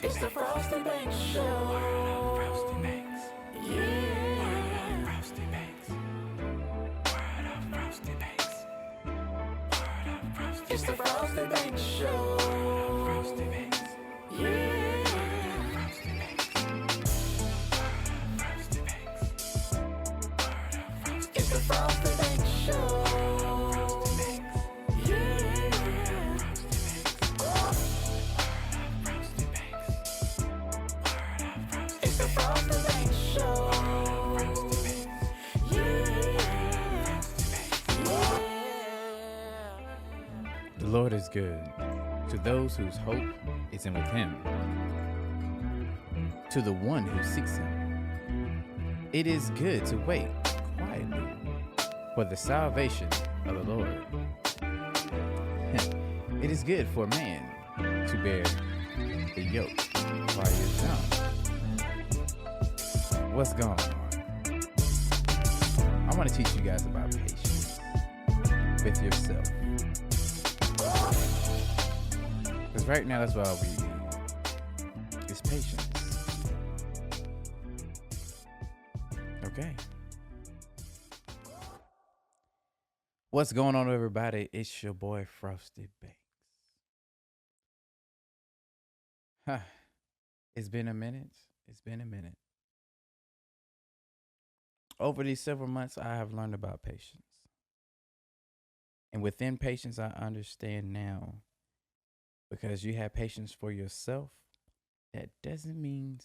It's the Frosty Banks Show. Yeah. It's the Frosty Banks Show. Yeah. It's the Frosty Banks Show. Yeah. It's the Frosty Banks Show. Yeah. The Lord is good to those whose hope is in with Him, to the one who seeks Him. It is good to wait quietly for the salvation of the Lord. It is good for a man to bear the yoke while he is young. What's going on? I want to teach you guys about patience with yourself. Because right now, that's what all we need is patience. Okay. What's going on, everybody? It's your boy, Frosty Banks. It's been a minute. Over these several months, I have learned about patience. And within patience, I understand now, because you have patience for yourself, that doesn't mean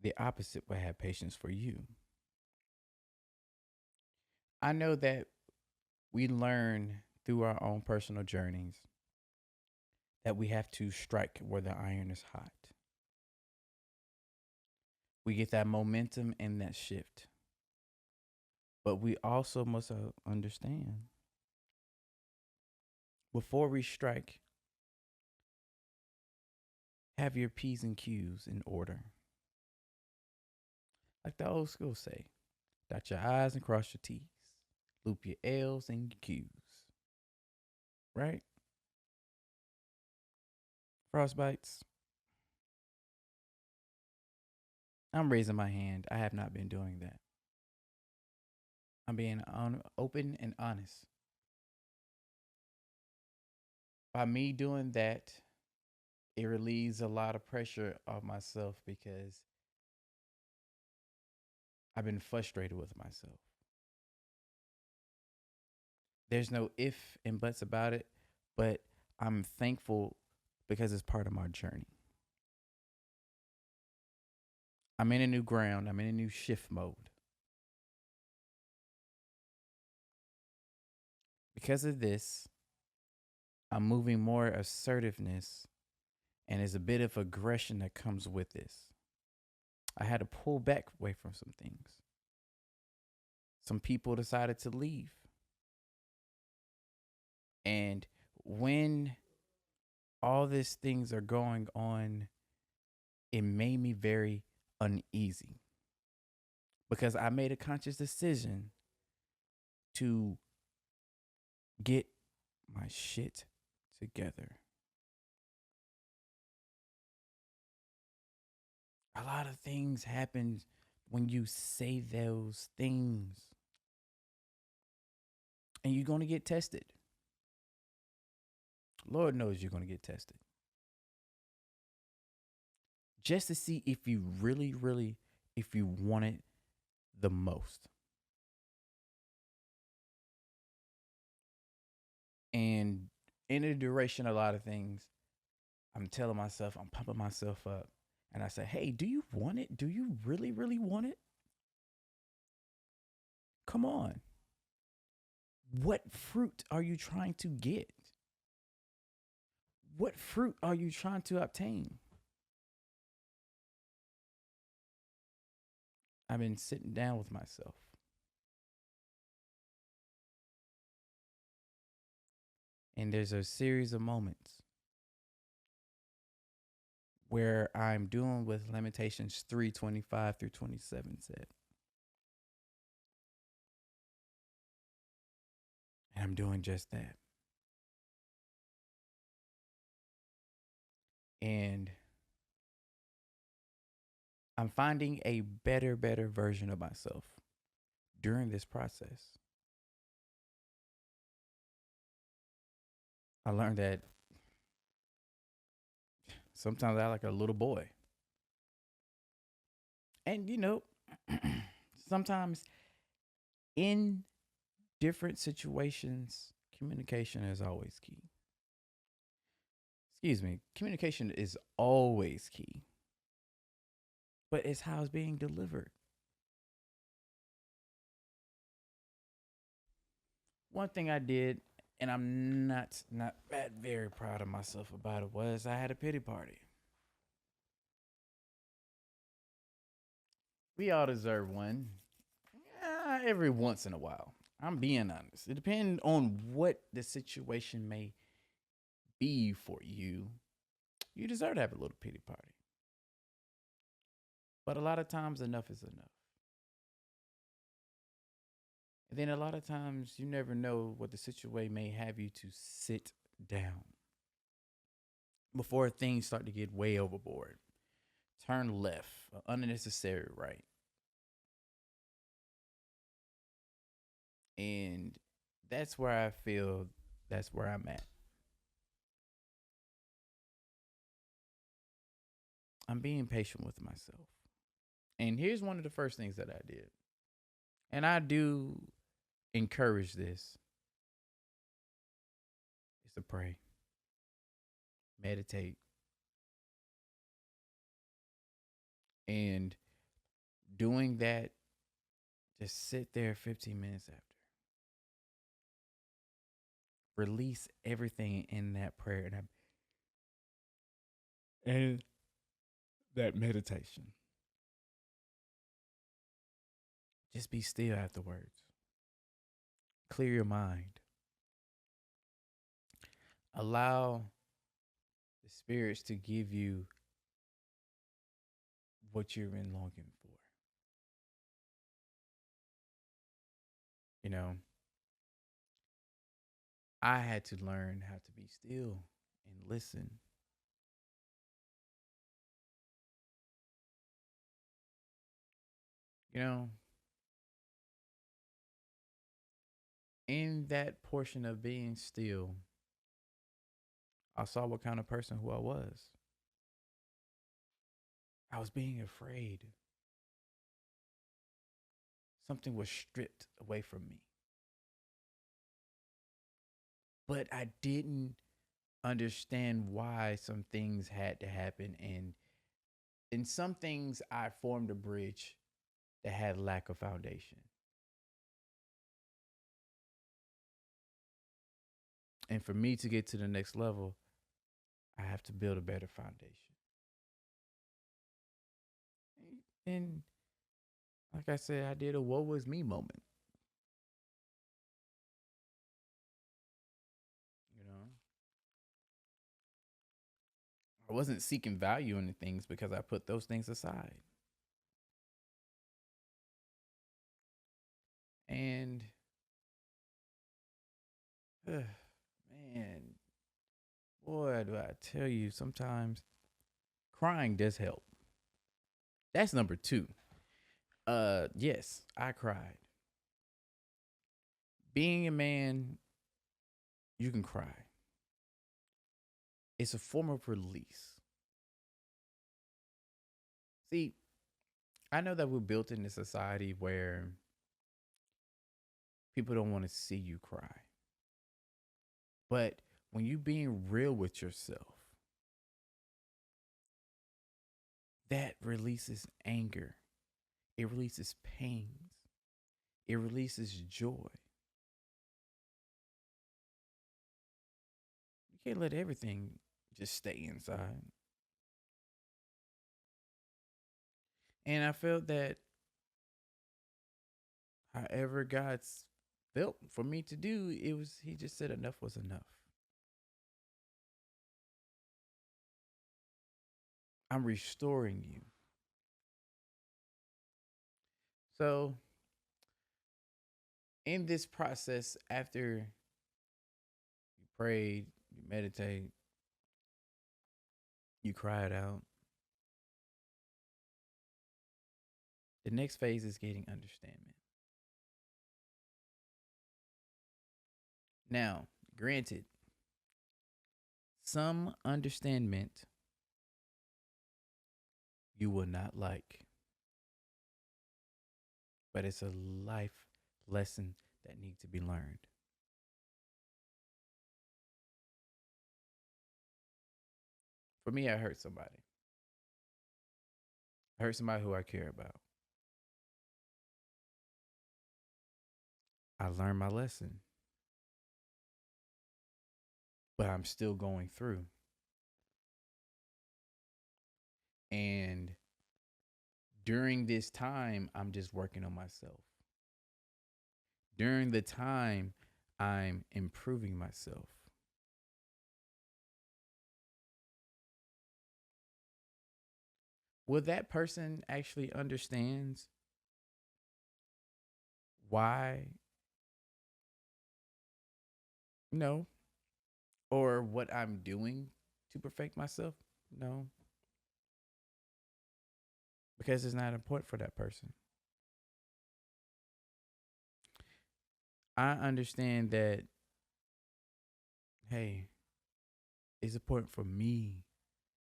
the opposite will have patience for you. I know that we learn through our own personal journeys that we have to strike where the iron is hot. We get that momentum and that shift. But we also must understand, before we strike, have your P's and Q's in order. Like the old school say, dot your I's and cross your T's. Loop your L's and your Q's. Right? Frostbites. I'm raising my hand. I have not been doing that. I'm being open and honest. By me doing that, it relieves a lot of pressure off myself because I've been frustrated with myself. There's no if and buts about it, but I'm thankful because it's part of my journey. I'm in a new ground. I'm in a new shift mode. Because of this, I'm moving more assertiveness, and there's a bit of aggression that comes with this. I had to pull back away from some things. Some people decided to leave. And when all these things are going on, it made me very uneasy because I made a conscious decision to get my shit together. A lot of things happen when you say those things, and you're going to get tested. Lord knows you're going to get tested. Just to see if you really, if you want it the most. And in the duration of a lot of things, I'm telling myself, I'm pumping myself up. And I say, hey, do you want it? Do you really want it? Come on. What fruit are you trying to get? What fruit are you trying to obtain? I've been sitting down with myself. And there's a series of moments where I'm doing what Lamentations 3:25 through 27 said. And I'm doing just that. And I'm finding a better version of myself during this process. I learned that sometimes I like a little boy. And, sometimes in different situations, communication is always key. Excuse me, communication is always key, but it's how it's being delivered. One thing I did, and I'm not that very proud of myself about it, was I had a pity party. We all deserve one, every once in a while. I'm being honest. It depends on what the situation may be for you. You deserve to have a little pity party. But a lot of times, enough is enough. And then a lot of times, you never know what the situation may have you to sit down before things start to get way overboard. Turn left, unnecessary right. And that's where I feel that's where I'm at. I'm being patient with myself. And here's one of the first things that I did. And I do encourage this is to pray, meditate, and doing that, just sit there 15 minutes after. Release everything in that prayer and that meditation. Just be still afterwards. Clear your mind. Allow the spirits to give you what you've been longing for. You know, I had to learn how to be still and listen. You know, in that portion of being still, I saw what kind of person who I was. I was being afraid. Something was stripped away from me. But I didn't understand why some things had to happen. And in some things, I formed a bridge that had lack of foundation. And for me to get to the next level, I have to build a better foundation. And like I said, I did a woe was me moment. You know, I wasn't seeking value in the things because I put those things aside. And man, boy, do I tell you, sometimes crying does help. That's number two. Yes, I cried. Being a man, you can cry. It's a form of release. See, I know that we're built in a society where people don't want to see you cry. But when you being real with yourself, that releases anger. It releases pains. It releases joy. You can't let everything just stay inside. And I felt that however God's felt for me to do, it was he just said enough was enough. I'm restoring you. So in this process, after you prayed, you meditate, You cry it out. The next phase is getting understanding. Now, granted, some understandment you will not like, but it's a life lesson that needs to be learned. For me, I hurt somebody. I hurt somebody who I care about. I learned my lesson, but I'm still going through. And during this time, I'm just working on myself. During the time, I'm improving myself. Will that person actually understands why? No. Or what I'm doing to perfect myself? No. Because it's not important for that person. I understand that, hey, it's important for me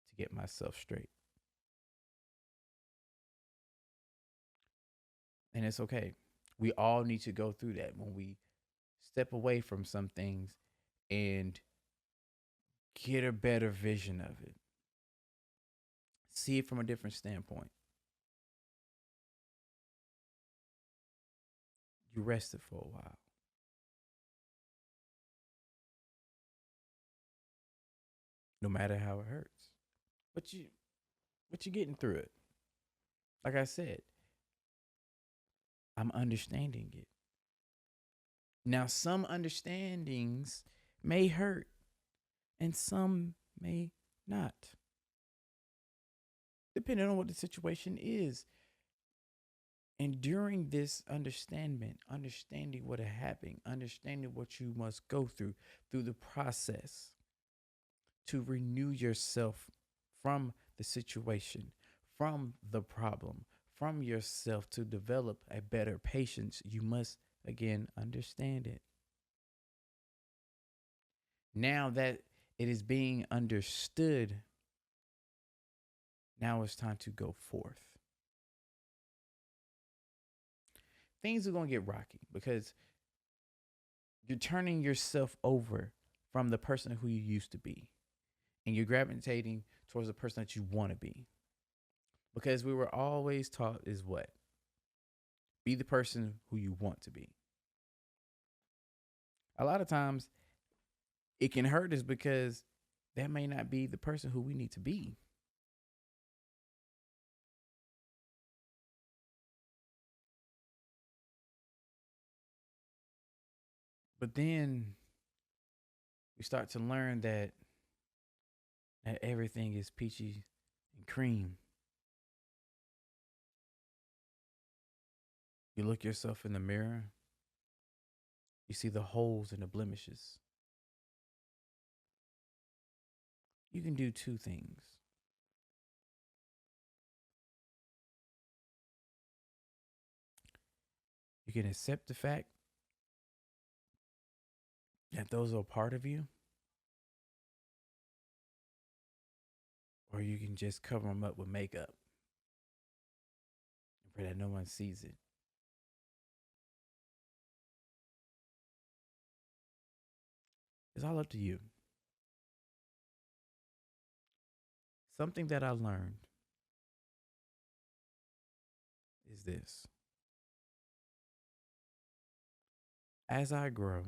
to get myself straight. And it's okay. We all need to go through that when we step away from some things and get a better vision of it. See it from a different standpoint. You rested for a while. No matter how it hurts. But you're getting through it. Like I said, I'm understanding it. Now some understandings may hurt and some may not. Depending on what the situation is. And during this understanding what happened, understanding what you must go through the process to renew yourself from the situation, from the problem, from yourself to develop a better patience, you must again understand it. Now that it is being understood, now it's time to go forth. Things are going to get rocky because you're turning yourself over from the person who you used to be and you're gravitating towards the person that you want to be. Because we were always taught is what? Be the person who you want to be. A lot of times it can hurt us because that may not be the person who we need to be. But then we start to learn that everything is peachy and cream. You look yourself in the mirror, you see the holes and the blemishes. You can do two things. You can accept the fact that those are a part of you, or you can just cover them up with makeup and pray that no one sees it. It's all up to you. Something that I learned is this: as I grow,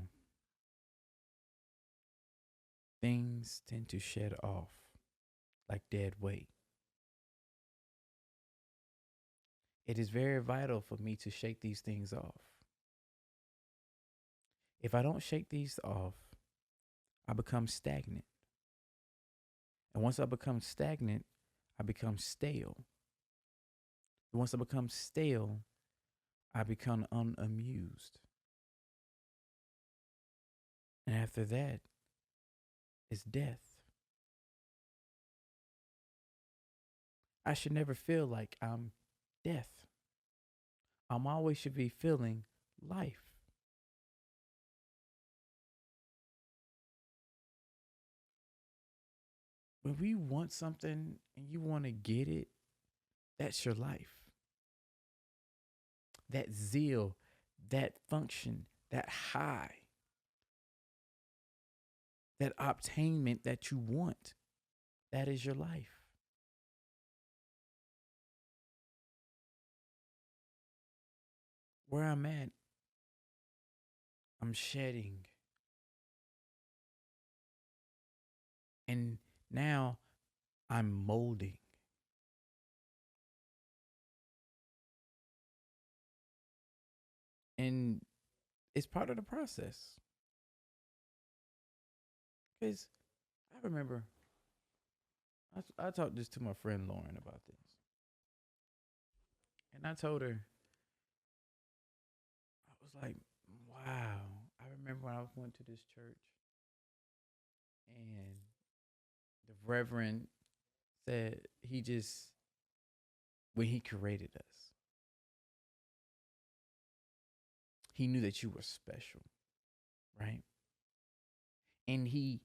things tend to shed off like dead weight. It is very vital for me to shake these things off. If I don't shake these off, I become stagnant. And once I become stagnant, I become stale. And once I become stale, I become unamused. And after that is death. I should never feel like I'm death. I'm always should be feeling life. When we want something and you want to get it, that's your life. That zeal, that function, that high, that obtainment that you want, that is your life. Where I'm at, I'm shedding. And now I'm molding. And it's part of the process. Because I remember I talked this to my friend Lauren about this. And I told her, I was like, wow. I remember when I went to this church and the Reverend said he just, when he created us, he knew that you were special, right? And he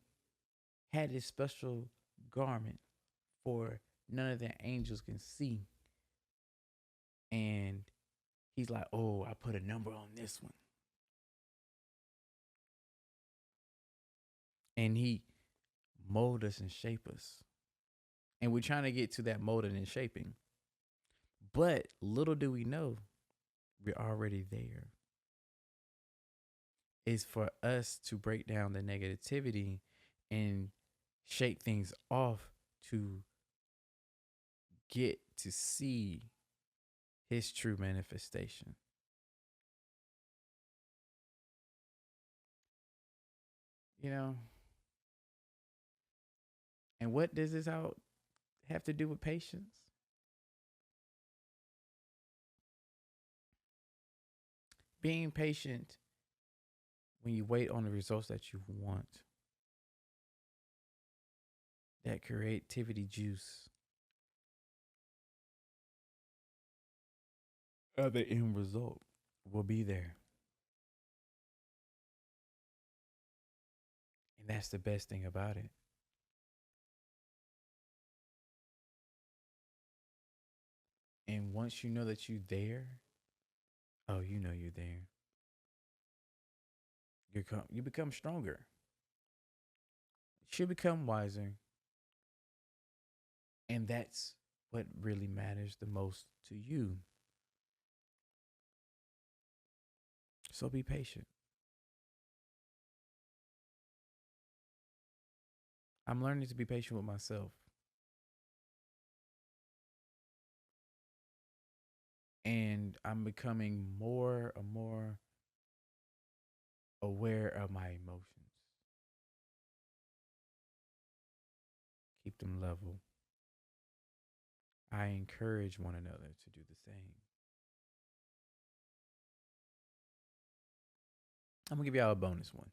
had this special garment for none of the angels can see. And he's like, oh, I put a number on this one. And he mold us and shape us. And we're trying to get to that molding and shaping. But little do we know, we're already there. It's for us to break down the negativity and shake things off to get to see his true manifestation. You know, and what does this out have to do with patience? Being patient when you wait on the results that you want, that creativity juice, the end result will be there. And that's the best thing about it. And once you know that you're there, oh, you know you're there. You become stronger. You become wiser. And that's what really matters the most to you. So be patient. I'm learning to be patient with myself. And I'm becoming more and more aware of my emotions. Keep them level. I encourage one another to do the same. I'm gonna give y'all a bonus one.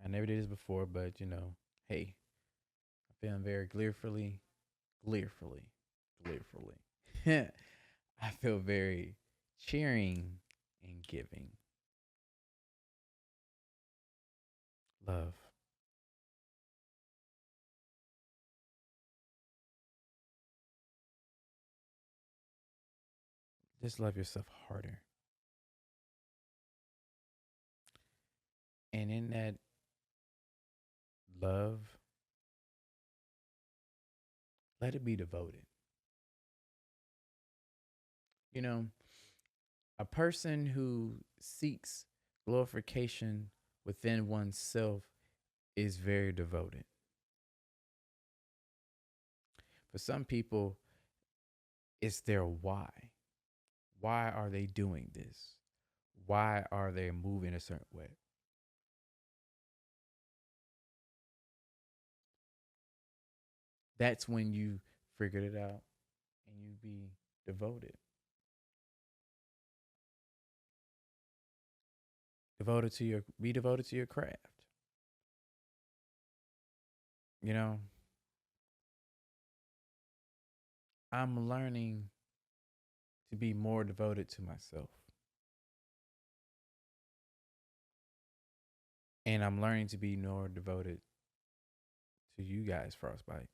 I never did this before, but hey, I'm feeling very gleefully, gleefully. I feel very cheering and giving. Love. Just love yourself harder. And in that love, let it be devoted. You know, a person who seeks glorification within oneself is very devoted. For some people, it's their why. Why are they doing this? Why are they moving a certain way? That's when you figured it out and you be devoted. Be devoted to your craft. You know, I'm learning to be more devoted to myself. And I'm learning to be more devoted to you guys, Frostbites.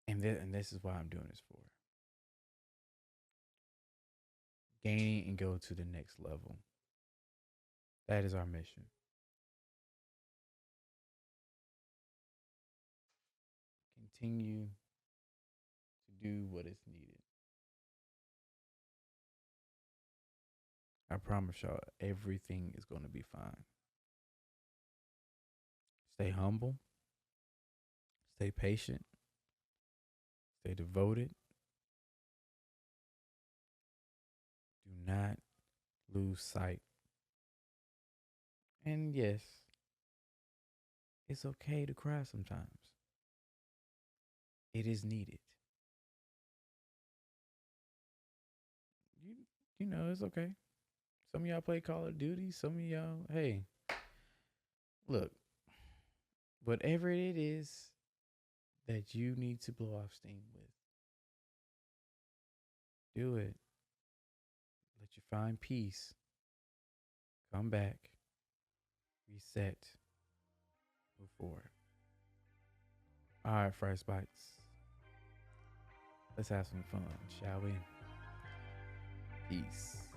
And this is why I'm doing this for. Gaining and go to the next level. That is our mission. Continue to do what is needed. I promise y'all, everything is going to be fine. Stay humble, stay patient, stay devoted. Do not lose sight. And yes, it's okay to cry sometimes. It is needed. You you know, it's okay. Some of y'all play Call of Duty, some of y'all, hey, look, whatever it is that you need to blow off steam with, do it. Let you find peace. Come back, reset, move forward. All right, First Bites. Let's have some fun, shall we? Peace.